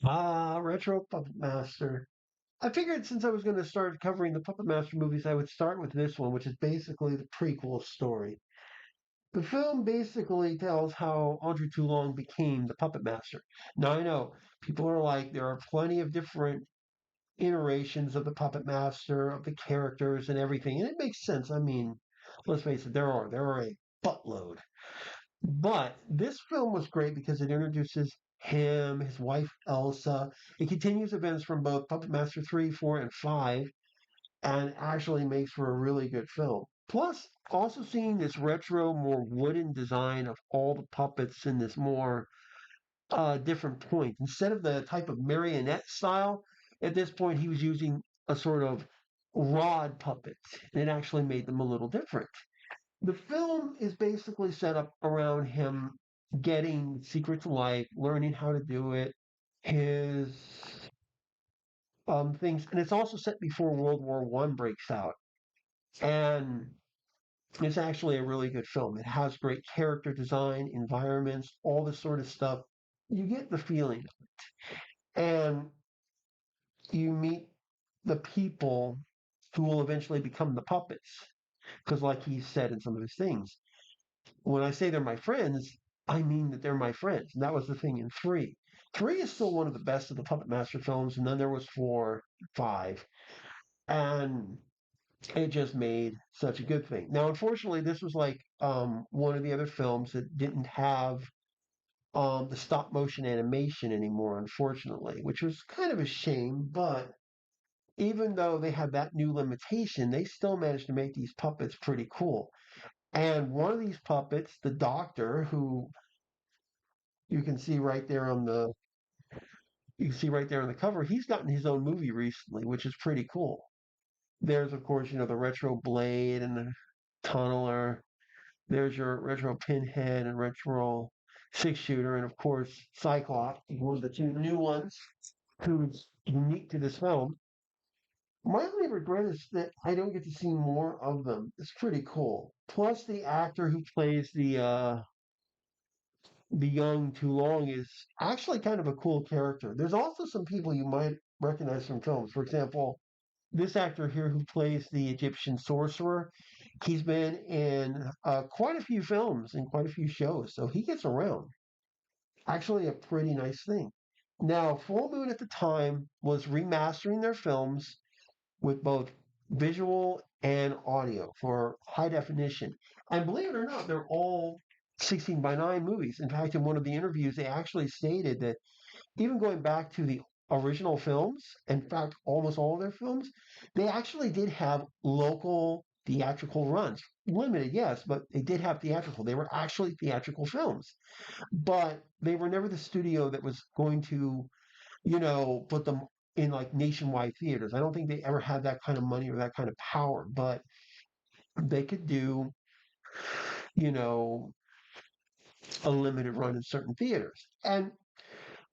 Retro Puppet Master. I figured since I was going to start covering the Puppet Master movies, I would start with this one, which is basically the prequel story. The film basically tells how Audrey Toulon became the Puppet Master. Now, I know people are like, there are plenty of different iterations of the Puppet Master, of the characters and everything, and it makes sense. I mean, let's face it, there are a buttload. But this film was great because it introduces him, his wife Elsa. It continues events from both Puppet Master 3, 4, and 5, and actually makes for a really good film. Plus, also seeing this retro, more wooden design of all the puppets in this more different point. Instead of the type of marionette style, at this point he was using a sort of rod puppet. It actually made them a little different. The film is basically set up around him getting Secret to Life, learning how to do it, his things, and it's also set before World War One breaks out. And it's actually a really good film. It has great character design, environments, all this sort of stuff. You get the feeling, and you meet the people who will eventually become the puppets. Because, like he said in some of his things, when I say they're my friends, I mean that they're my friends. And that was the thing in three. Three is still one of the best of the Puppet Master films, and then there was four, five, and it just made such a good thing. Now, unfortunately, this was like one of the other films that didn't have the stop motion animation anymore, unfortunately, which was kind of a shame. But even though they had that new limitation, they still managed to make these puppets pretty cool. And one of these puppets, the Doctor, who you can see right there on the you can see right there on the cover, he's gotten his own movie recently, which is pretty cool. There's of course, the retro blade and the tunneler. There's your retro pinhead and retro six shooter, and of course Cyclops, one of the two new ones who's unique to this film. My only regret is that I don't get to see more of them. It's pretty cool. Plus, the actor who plays the young Toulon is actually kind of a cool character. There's also some people you might recognize from films. For example, this actor here who plays the Egyptian sorcerer, he's been in quite a few films and quite a few shows, so he gets around. Actually, a pretty nice thing. Now, Full Moon at the time was remastering their films with both visual and audio for high definition. And believe it or not, they're all 16 by 9 movies. In fact, in one of the interviews, they actually stated that even going back to the original films, in fact, almost all of their films, they actually did have local theatrical runs. Limited, yes, but they did have theatrical. They were actually theatrical films. But they were never the studio that was going to put them in like nationwide theaters. I don't think they ever had that kind of money or that kind of power, but they could do, you know, a limited run in certain theaters. And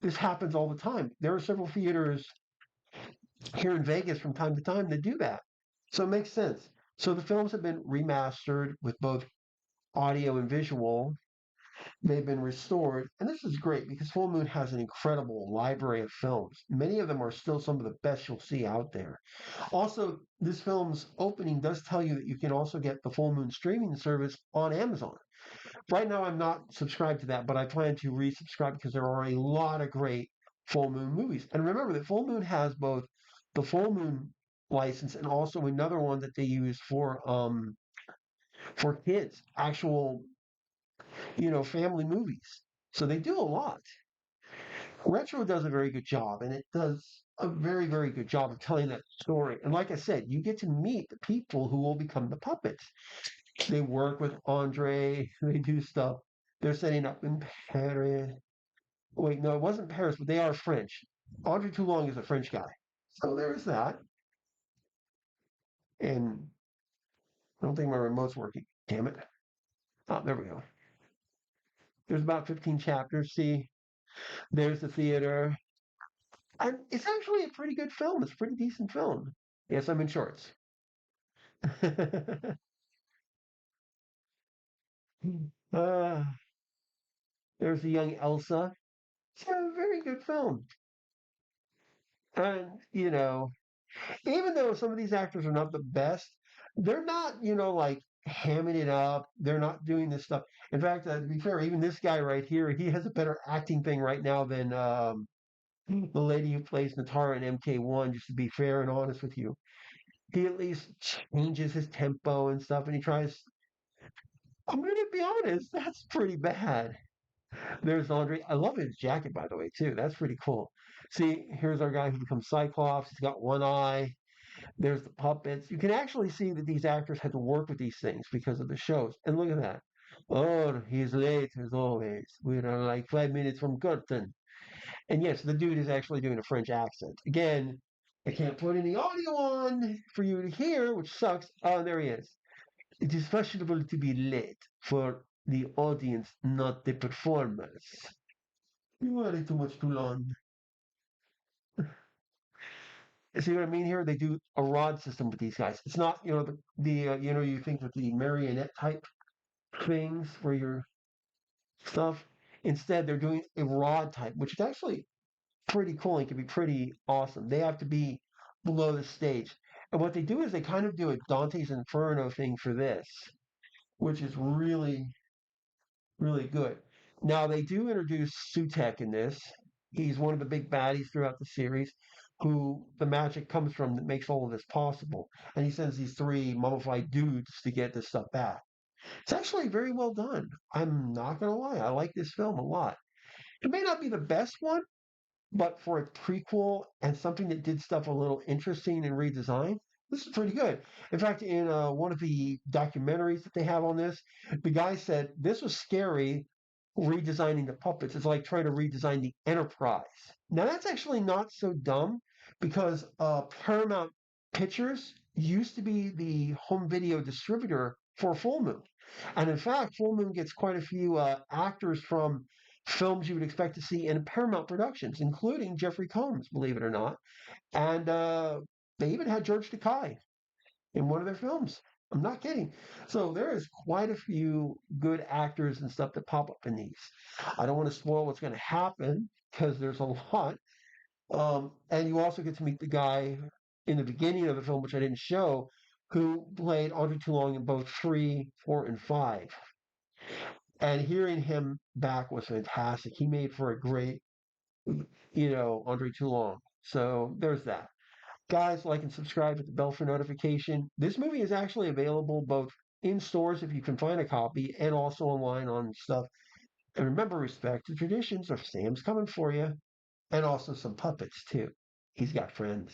this happens all the time. There are several theaters here in Vegas from time to time that do that. So it makes sense. So the films have been remastered with both audio and visual. They've been restored, and this is great because Full Moon has an incredible library of films. Many of them are still some of the best you'll see out there. Also, this film's opening does tell you that you can also get the Full Moon streaming service on Amazon. Right now, I'm not subscribed to that, but I plan to resubscribe because there are a lot of great Full Moon movies. And remember that Full Moon has both the Full Moon license and also another one that they use for kids, actual family movies. So they do a lot. Retro does a very good job, and it does a very, very good job of telling that story. And like I said, you get to meet the people who will become the puppets. They work with Andre, they do stuff. They're setting up in Paris. Wait, no, it wasn't Paris, but they are French. Andre Toulon is a French guy. So there's that. And I don't think my remote's working. Damn it. Oh, there we go. There's about 15 chapters. See, there's the theater. And it's actually a pretty good film. It's a pretty decent film. Yes, I'm in shorts. uh, there's the young Elsa. It's a very good film. And, even though some of these actors are not the best, they're not, like hamming it up. They're not doing this stuff. In fact, to be fair, even this guy right here, he has a better acting thing right now than the lady who plays Natara in MK1, just to be fair and honest with you. He at least changes his tempo and stuff, and he tries. I'm going to be honest, that's pretty bad. There's Andre. I love his jacket, by the way, too. That's pretty cool. See, here's our guy who becomes Cyclops. He's got one eye. There's the puppets. You can actually see that these actors had to work with these things because of the shows. And look at that. Oh, he's late as always. We're like 5 minutes from curtain. And yes, the dude is actually doing a French accent. Again, I can't put any audio on for you to hear, which sucks. Oh, there he is. It is fashionable to be late for the audience, not the performers. You are too much too long. See what I mean here? They do a rod system with these guys. It's not, you think with the marionette type things where your stuff. Instead, they're doing a rod type, which is actually pretty cool and can be pretty awesome. They have to be below the stage. And what they do is they kind of do a Dante's Inferno thing for this, which is really, really good. Now, they do introduce Sutek in this. He's one of the big baddies throughout the series who the magic comes from that makes all of this possible. And he sends these three mummified dudes to get this stuff back. It's actually very well done. I'm not going to lie. I like this film a lot. It may not be the best one, but for a prequel and something that did stuff a little interesting and redesigned, this is pretty good. In fact, in one of the documentaries that they have on this, the guy said this was scary redesigning the puppets. It's like trying to redesign the Enterprise. Now, that's actually not so dumb because Paramount Pictures used to be the home video distributor for Full Moon. And in fact, Full Moon gets quite a few actors from films you would expect to see in Paramount Productions, including Jeffrey Combs, believe it or not. And they even had George Takei in one of their films. I'm not kidding. So there is quite a few good actors and stuff that pop up in these. I don't want to spoil what's going to happen because there's a lot. And you also get to meet the guy in the beginning of the film, which I didn't show, who played Audrey Toulon in both 3, 4, and 5. And hearing him back was fantastic. He made for a great, Andre Toulon. So there's that. Guys, like and subscribe, hit the bell for notification. This movie is actually available both in stores if you can find a copy and also online on stuff. And remember, respect the traditions, or Sam's coming for you. And also some puppets, too. He's got friends.